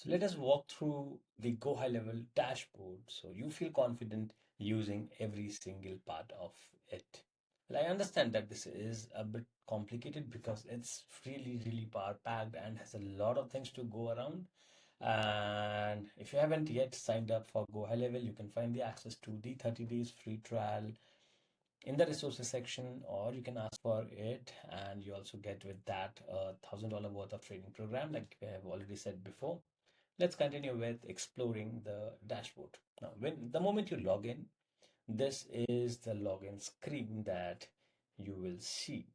So let us walk through the Go High Level dashboard so you feel confident using every single part of it. Well, I understand that this is a bit complicated because it's really power packed and has a lot of things to go around. And if you haven't yet signed up for Go High Level, you can find the access to the 30 days free trial in the resources section, or you can ask for it, and you also get with that $1,000 worth of training program, like we have already said before. Let's continue with exploring the dashboard. Now, when the moment you log in, this is the login screen that you will see.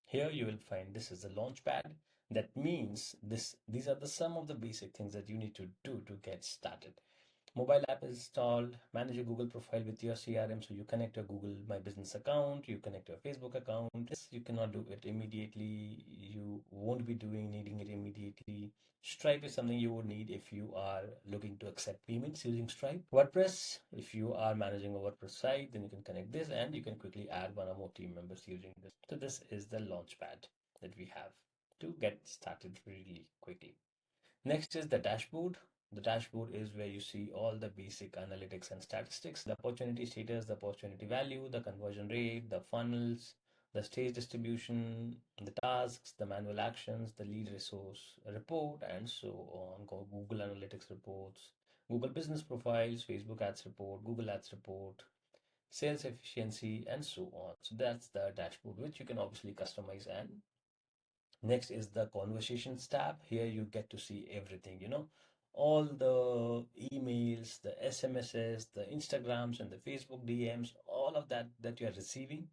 Here you will find this is the launchpad. That means these are the some of the basic things that you need to do to get started. Mobile app is installed, manage your Google profile with your CRM. So you connect your Google My Business account, you connect your Facebook account. This you cannot do it immediately. You won't be needing it immediately. Stripe is something you would need if you are looking to accept payments using Stripe. WordPress, if you are managing a WordPress site, then you can connect this and you can quickly add one or more team members using this. So this is the launchpad that we have to get started really quickly. Next is the dashboard. The dashboard is where you see all the basic analytics and statistics, the opportunity status, the opportunity value, the conversion rate, the funnels, the stage distribution, the tasks, the manual actions, the lead resource report, and so on. Google Analytics reports, Google Business Profiles, Facebook Ads report, Google Ads report, sales efficiency, and so on. So that's the dashboard, which you can obviously customize. And next is the conversations tab. Here you get to see everything, all the emails, the SMSs, the Instagrams, and the Facebook DMs, all of that you are receiving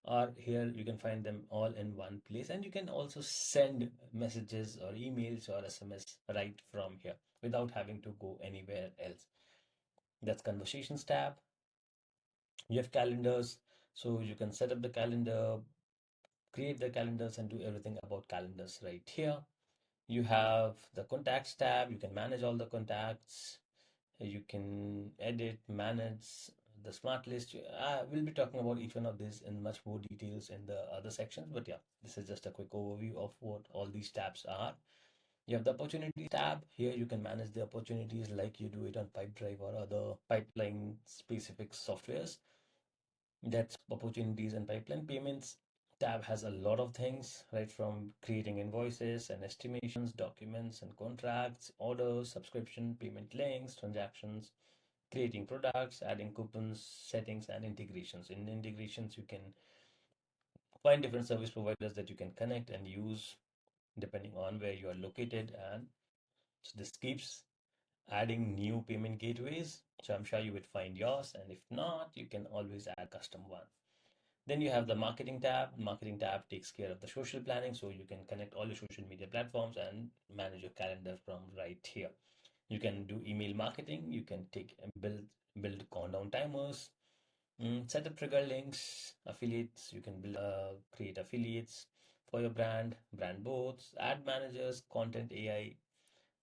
are here. You can find them all in one place, and you can also send messages or emails or SMS right from here without having to go anywhere else. That's conversations tab. You have calendars, so you can set up the calendar, create the calendars, and do everything about calendars right here. You have the contacts tab. You can manage all the contacts. You can edit, manage the smart list. We'll be talking about each one of these in much more details in the other sections. But yeah, this is just a quick overview of what all these tabs are. You have the opportunities tab. Here you can manage the opportunities like you do it on Pipedrive or other pipeline specific softwares. That's opportunities and pipeline. Payments tab has a lot of things, right? From creating invoices and estimations, documents and contracts, orders, subscription, payment links, transactions, creating products, adding coupons, settings, and integrations. In integrations, you can find different service providers that you can connect and use depending on where you are located. And so this keeps adding new payment gateways. So I'm sure you would find yours. And if not, you can always add custom one. Then you have the marketing tab. Marketing tab takes care of the social planning, so you can connect all your social media platforms and manage your calendar from right here. You can do email marketing. You can take and build countdown timers, set up trigger links, affiliates. You can create affiliates for your brand boards, ad managers, content AI,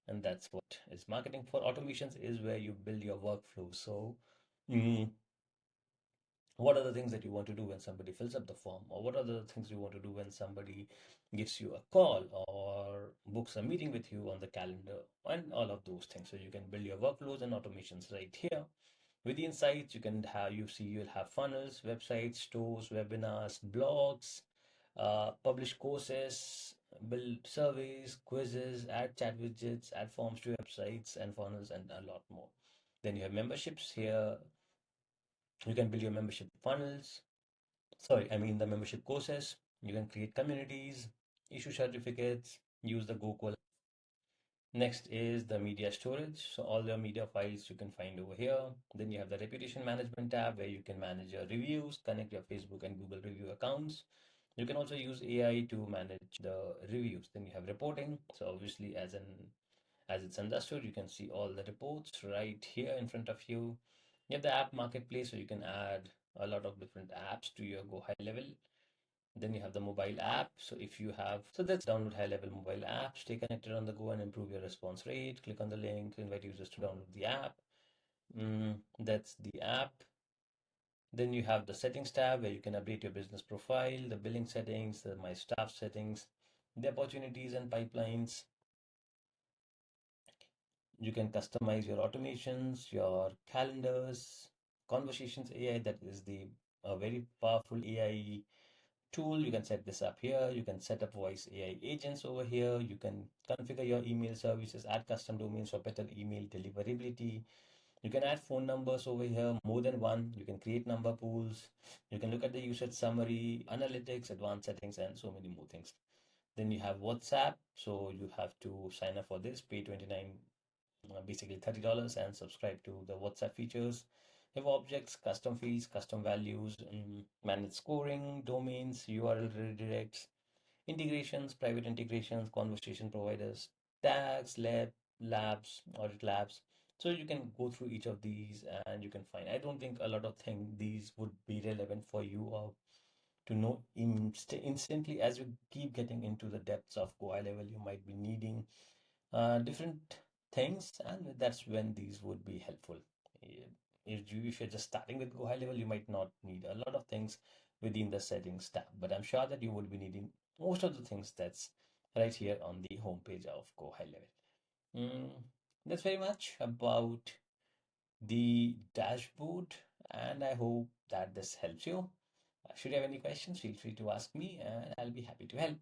and that's what is marketing. For automations is where you build your workflow. So. mm, what are the things that you want to do when somebody fills up the form, or what are the things you want to do when somebody gives you a call or books a meeting with you on the calendar, and all of those things. So you can build your workflows and automations right here. With the insights, you can have you'll have funnels, websites, stores, webinars, blogs, publish courses, build surveys, quizzes, add chat widgets, add forms to websites and funnels, and a lot more. Then you have memberships here. You can build your membership funnels. Sorry, I mean the membership courses. You can create communities, issue certificates, use the Google. Next is the media storage. So all your media files you can find over here. Then you have the reputation management tab where you can manage your reviews, connect your Facebook and Google review accounts. You can also use AI to manage the reviews. Then you have reporting. So obviously as it's understood, you can see all the reports right here in front of you. You have the app marketplace, so you can add a lot of different apps to your Go High Level. Then you have the mobile app. So if you have, so that's download high level mobile app, stay connected on the go and improve your response rate. Click on the link to invite users to download the app. That's the app. Then you have the settings tab where you can update your business profile, the billing settings, the my staff settings, the opportunities and pipelines. You can customize your automations, your calendars, conversations AI. That is the a very powerful AI tool. You can set this up here. You can set up voice AI agents over here. You can configure your email services, add custom domains for better email deliverability. You can add phone numbers over here, more than one. You can create number pools. You can look at the usage summary, analytics, advanced settings, and so many more things. Then you have WhatsApp. So you have to sign up for this, pay 29, basically $30, and subscribe to the WhatsApp features. You have objects, custom fields, custom values, manage scoring, domains, URL redirects, integrations, private integrations, conversation providers, tags, labs, audit labs. So you can go through each of these and you can find. I don't think a lot of things these would be relevant for you or to know instantly. As you keep getting into the depths of GoHighLevel, you might be needing different things, and that's when these would be helpful. Eh, if you're just starting with GoHighLevel, you might not need a lot of things within the settings tab, but I'm sure that you would be needing most of the things that's right here on the homepage of GoHighLevel. Mm, that's very much about the dashboard, and I hope that this helps you. Should you have any questions, feel free to ask me, and I'll be happy to help.